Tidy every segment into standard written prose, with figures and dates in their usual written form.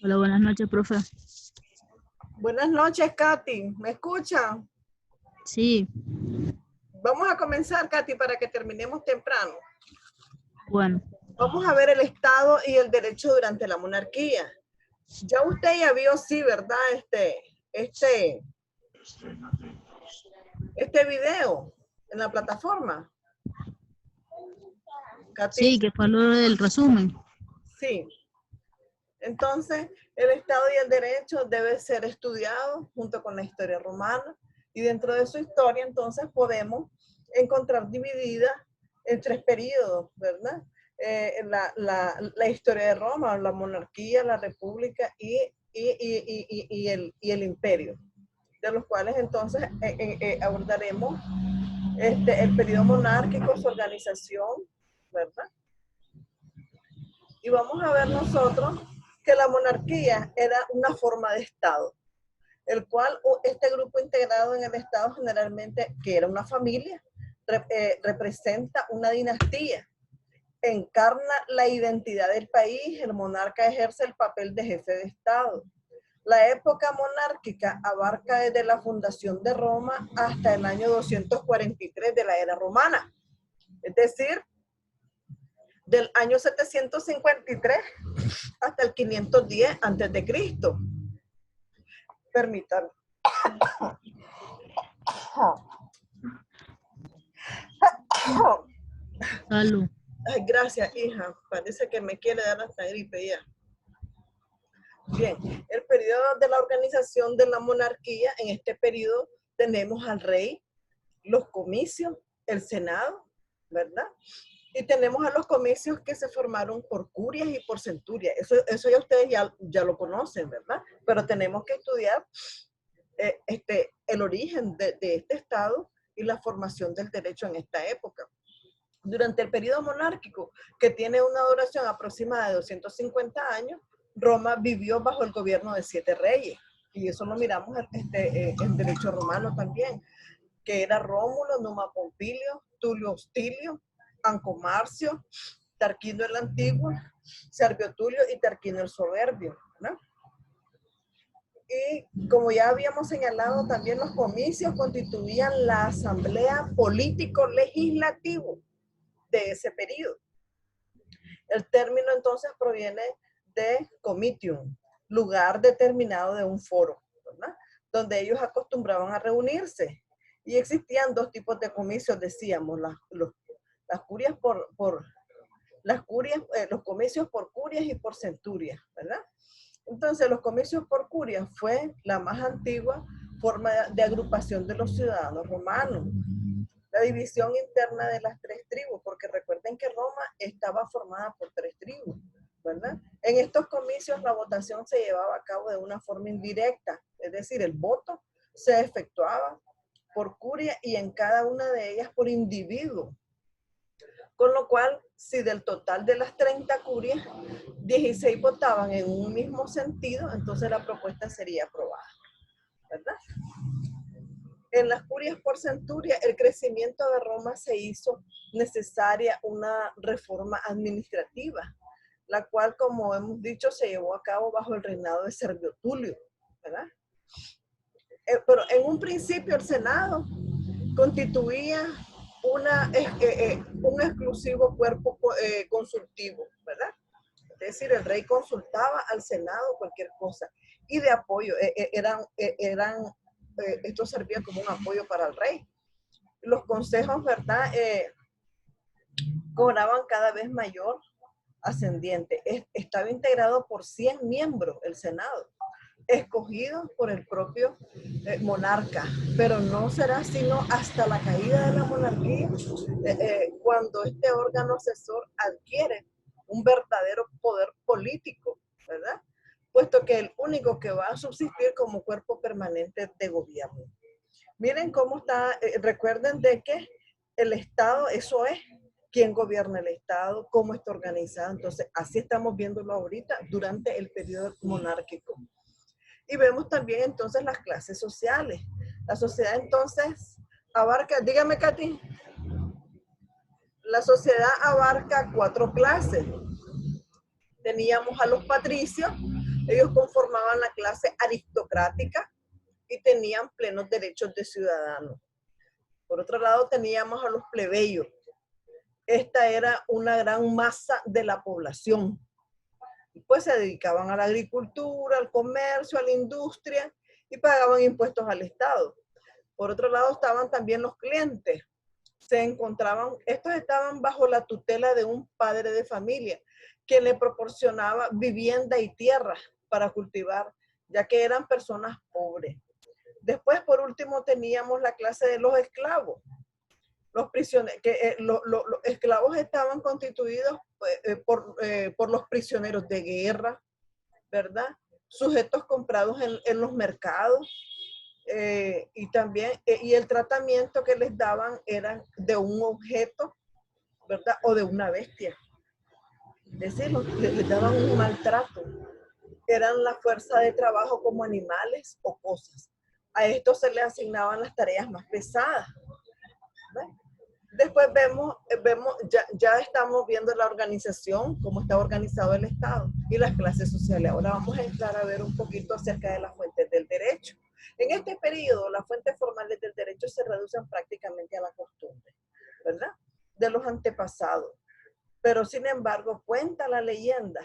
Hola, buenas noches, profe. Buenas noches, Katy. ¿Me escucha? Sí, Vamos a comenzar, Katy, para que terminemos temprano. bueno, Vamos a ver el Estado y el derecho durante la monarquía. Ya usted ya vio, sí, ¿verdad? Este video en la plataforma. Katy, sí, que fue lo del resumen. sí. Entonces, el Estado y el derecho debe ser estudiado junto con la historia romana, y dentro de su historia, entonces, podemos encontrar dividida en 3 periodos, ¿verdad? La historia de Roma, la monarquía, la república y el imperio, de los cuales entonces abordaremos el periodo monárquico, su organización, ¿verdad? Y vamos a ver nosotros que la monarquía era una forma de Estado, el cual este grupo integrado en el Estado generalmente, que era una familia, representa una dinastía, encarna la identidad del país, el monarca ejerce el papel de jefe de Estado. La época monárquica abarca desde la fundación de Roma hasta el año 243 de la era romana, es decir, del año 753 hasta el 510 antes de Cristo. Permítanme. Salud. Ay, gracias, hija. Parece que me quiere dar hasta gripe ya. Bien, el periodo de la organización de la monarquía, en este periodo tenemos al rey, los comicios, el senado, ¿verdad? Y tenemos a los comicios que se formaron por curias y por centurias. Eso ya ustedes ya lo conocen, ¿verdad? Pero tenemos que estudiar el origen de este Estado y la formación del derecho en esta época. Durante el periodo monárquico, que tiene una duración aproximada de 250 años, Roma vivió bajo el gobierno de 7 reyes. Y eso lo miramos en derecho romano también, que era Rómulo, Numa Pompilio, Tulio Hostilio, Anco Marcio, Tarquino el Antiguo, Servio Tulio y Tarquino el Soberbio, ¿no? Y como ya habíamos señalado, también los comicios constituían la asamblea político-legislativo de ese periodo. El término entonces proviene de comitium, lugar determinado de un foro, ¿verdad? Donde ellos acostumbraban a reunirse. Y existían 2 tipos de comicios, decíamos, las curias los comicios por curias y por centurias, ¿verdad? Entonces, los comicios por curias fue la más antigua forma de agrupación de los ciudadanos romanos. La división interna de las 3 tribus, porque recuerden que Roma estaba formada por 3 tribus, ¿verdad? En estos comicios la votación se llevaba a cabo de una forma indirecta, es decir, el voto se efectuaba por curia y en cada una de ellas por individuo. Con lo cual, si del total de las 30 curias, 16 votaban en un mismo sentido, entonces la propuesta sería aprobada, ¿verdad? En las curias por centuria, el crecimiento de Roma se hizo necesaria una reforma administrativa, la cual, como hemos dicho, se llevó a cabo bajo el reinado de Servio Tulio, ¿verdad? Pero en un principio el Senado constituía un exclusivo cuerpo consultivo, ¿verdad? Es decir, el rey consultaba al Senado cualquier cosa, y de apoyo, esto servía como un apoyo para el rey. Los consejos, ¿verdad? Cobraban cada vez mayor ascendiente. Estaba integrado por 100 miembros el Senado, escogidos por el propio monarca, pero no será sino hasta la caída de la monarquía cuando este órgano asesor adquiere un verdadero poder político, ¿verdad? Puesto que el único que va a subsistir como cuerpo permanente de gobierno. Miren cómo está, recuerden de que el Estado, eso es, quién gobierna el Estado, cómo está organizado. Entonces, así estamos viéndolo ahorita durante el periodo monárquico. Y vemos también entonces las clases sociales. La sociedad entonces abarca, dígame Katy, La sociedad abarca 4 clases. Teníamos a los patricios, ellos conformaban la clase aristocrática y tenían plenos derechos de ciudadanos. Por otro lado, teníamos a los plebeyos. Esta era una gran masa de la población. Pues se dedicaban a la agricultura, al comercio, a la industria y pagaban impuestos al Estado. Por otro lado, estaban también los clientes. Estos estaban bajo la tutela de un padre de familia que le proporcionaba vivienda y tierra para cultivar, ya que eran personas pobres. Después, por último, teníamos la clase de los esclavos. Los prisioneros, los esclavos estaban constituidos por los prisioneros de guerra, ¿verdad? Sujetos comprados en los mercados, y también, y el tratamiento que les daban era de un objeto, ¿verdad? O de una bestia. Es decir, les daban un maltrato. Eran la fuerza de trabajo como animales o cosas. A estos se les asignaban las tareas más pesadas, ¿verdad? Después ya estamos viendo la organización, cómo está organizado el Estado y las clases sociales. Ahora vamos a entrar a ver un poquito acerca de las fuentes del derecho. En este periodo, las fuentes formales del derecho se reducen prácticamente a la costumbre, ¿verdad? De los antepasados. Pero sin embargo, cuenta la leyenda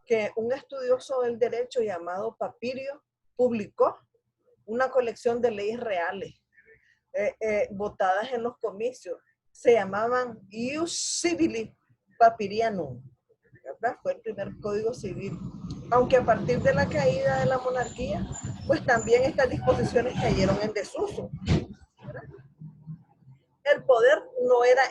que un estudioso del derecho llamado Papirio publicó una colección de leyes reales votadas en los comicios. Se llamaban Ius Civili Papirianum, ¿verdad? Fue el primer código civil. Aunque a partir de la caída de la monarquía, pues también estas disposiciones cayeron en desuso, ¿verdad? El poder no era,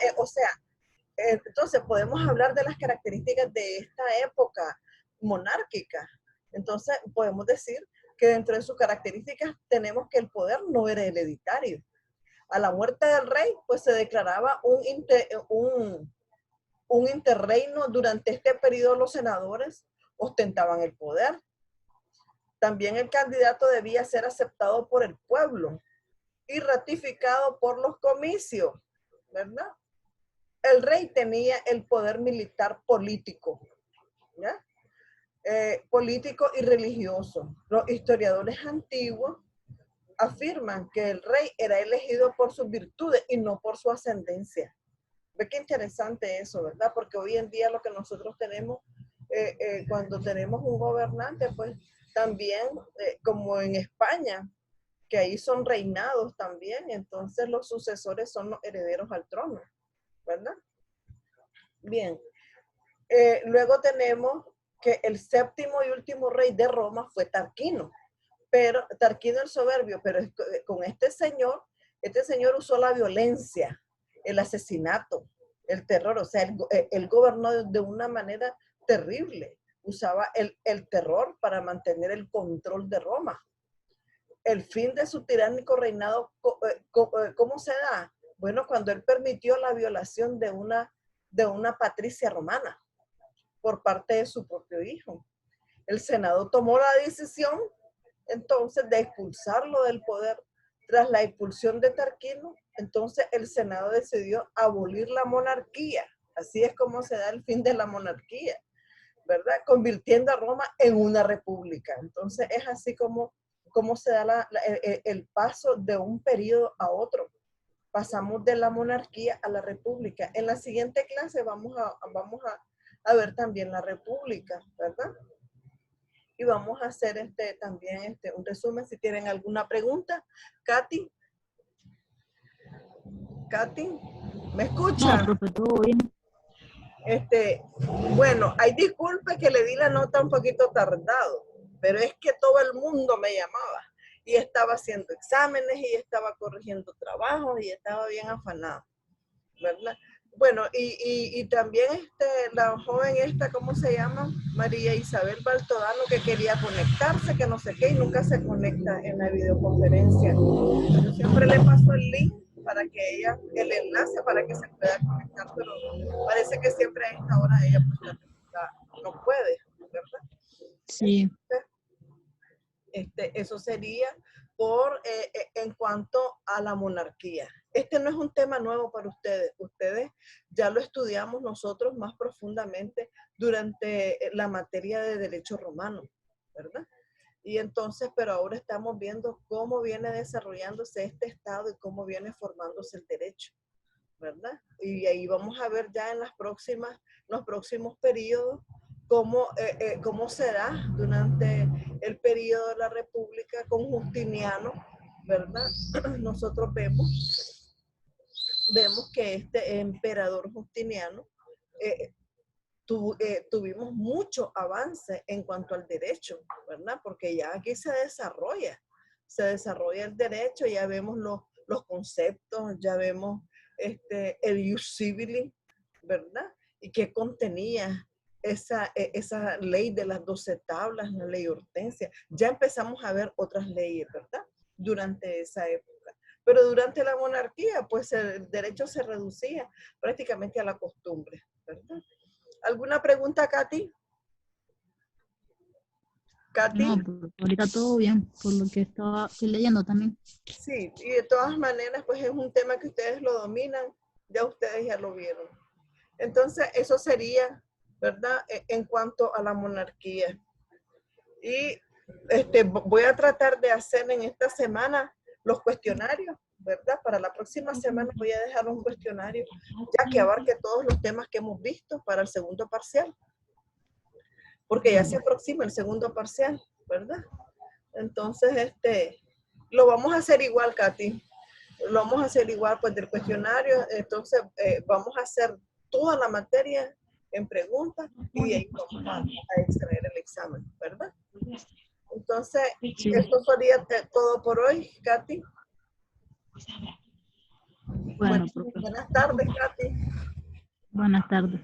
entonces podemos hablar de las características de esta época monárquica. Entonces podemos decir que dentro de sus características tenemos que el poder no era hereditario. A la muerte del rey, pues se declaraba un interreino. Durante este periodo los senadores ostentaban el poder. También el candidato debía ser aceptado por el pueblo y ratificado por los comicios, ¿verdad? El rey tenía el poder militar político, ¿ya? Político y religioso. Los historiadores antiguos afirman que el rey era elegido por sus virtudes y no por su ascendencia. Ve qué interesante eso, ¿verdad? Porque hoy en día lo que nosotros tenemos, cuando tenemos un gobernante, pues también, como en España, que ahí son reinados también, entonces los sucesores son los herederos al trono, ¿verdad? Bien, luego tenemos que el séptimo y último rey de Roma fue Tarquino, pero Tarquino el soberbio, pero con este señor usó la violencia, el asesinato, el terror, o sea, él gobernó de una manera terrible, usaba el terror para mantener el control de Roma. El fin de su tiránico reinado, ¿cómo se da? Bueno, cuando él permitió la violación de una patricia romana por parte de su propio hijo. El Senado tomó la decisión entonces de expulsarlo del poder. Tras la expulsión de Tarquino, entonces el Senado decidió abolir la monarquía. Así es como se da el fin de la monarquía, ¿verdad? Convirtiendo a Roma en una república. Entonces es así como se da el paso de un periodo a otro. Pasamos de la monarquía a la república. En la siguiente clase vamos a ver también la república, ¿verdad? Y vamos a hacer también un resumen si tienen alguna pregunta. Katy, ¿me escucha? No, profe, todo bien. Bueno, hay disculpas que le di la nota un poquito tardado, pero es que todo el mundo me llamaba y estaba haciendo exámenes y estaba corrigiendo trabajos y estaba bien afanado, ¿verdad? Bueno, y también la joven ¿cómo se llama? María Isabel Baltodano, que quería conectarse, que no sé qué, y nunca se conecta en la videoconferencia. Yo siempre le paso el link para que el enlace para que se pueda conectar, pero parece que siempre a esta hora ella pues, no puede, ¿verdad? Sí. Eso sería en cuanto a la monarquía. este no es un tema nuevo para ustedes. Ustedes ya lo estudiamos nosotros más profundamente durante la materia de derecho romano, ¿verdad? Y entonces, pero ahora estamos viendo cómo viene desarrollándose este Estado y cómo viene formándose el derecho, ¿verdad? Y ahí vamos a ver ya en los próximos periodos cómo será durante el periodo de la República con Justiniano, ¿verdad? Nosotros vemos que este emperador Justiniano tuvimos mucho avance en cuanto al derecho, ¿verdad? Porque ya aquí se desarrolla el derecho, ya vemos los conceptos, ya vemos el ius civili, ¿verdad? Y qué contenía esa ley de las 12 tablas, la ley Hortensia. Ya empezamos a ver otras leyes, ¿verdad? Durante esa época. Pero durante la monarquía, pues el derecho se reducía prácticamente a la costumbre, ¿verdad? ¿Alguna pregunta, Katy? ¿Katy? No, ahorita todo bien, por lo que estoy leyendo también. Sí, y de todas maneras, pues es un tema que ustedes lo dominan, ya ustedes ya lo vieron. Entonces, eso sería, ¿verdad? En cuanto a la monarquía. Y voy a tratar de hacer en esta semana los cuestionarios, ¿verdad? Para la próxima semana voy a dejar un cuestionario, ya que abarque todos los temas que hemos visto para el segundo parcial. Porque ya se aproxima el segundo parcial, ¿verdad? Entonces, lo vamos a hacer igual, Katy. Lo vamos a hacer igual, pues, del cuestionario. Entonces, vamos a hacer toda la materia en preguntas y de ahí vamos a extraer el examen, ¿verdad? Entonces, Sí. esto sería todo por hoy, Katy. Bueno, profe. Buenas tardes, Katy. Buenas tardes.